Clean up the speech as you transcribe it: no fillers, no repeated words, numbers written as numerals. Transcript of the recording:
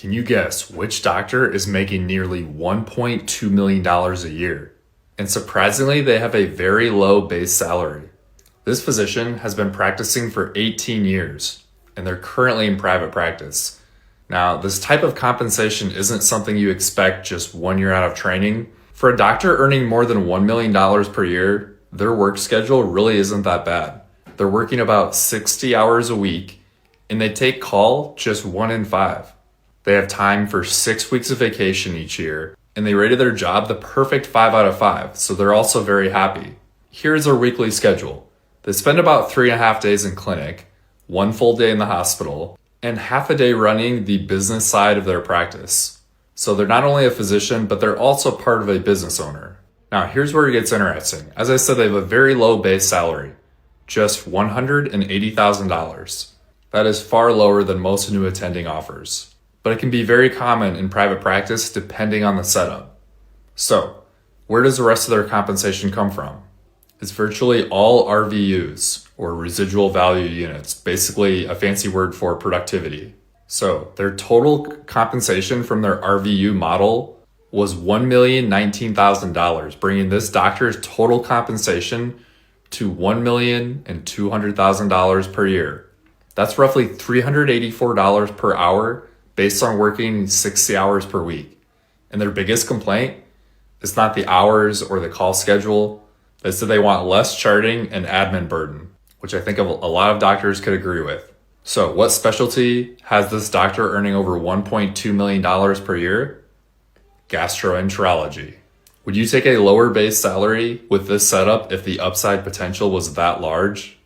Can you guess which doctor is making nearly $1.2 million a year? And surprisingly, they have a very low base salary. This physician has been practicing for 18 years, and they're currently in private practice. Now, this type of compensation isn't something you expect just 1 year out of training. For a doctor earning more than $1 million per year, their work schedule really isn't that bad. They're working about 60 hours a week, and they take call just 1 in 5. They have time for 6 weeks of vacation each year, and they rated their job the perfect 5 out of 5, so they're also very happy. Here's their weekly schedule. They spend about 3.5 days in clinic, 1 full day in the hospital, and half a day running the business side of their practice. So they're not only a physician, but they're also part of a business owner. Now here's where it gets interesting. As I said, they have a very low base salary, just $180,000. That is far lower than most new attending offers, but it can be very common in private practice depending on the setup. So, where does the rest of their compensation come from? It's virtually all RVUs, or residual value units, basically a fancy word for productivity. So, their total compensation from their RVU model was $1,019,000, bringing this doctor's total compensation to $1,200,000 per year. That's roughly $384 per hour based on working 60 hours per week. And their biggest complaint is not the hours or the call schedule. They said they want less charting and admin burden, which I think a lot of doctors could agree with. So what specialty has this doctor earning over $1.2 million per year? Gastroenterology. Would you take a lower base salary with this setup if the upside potential was that large?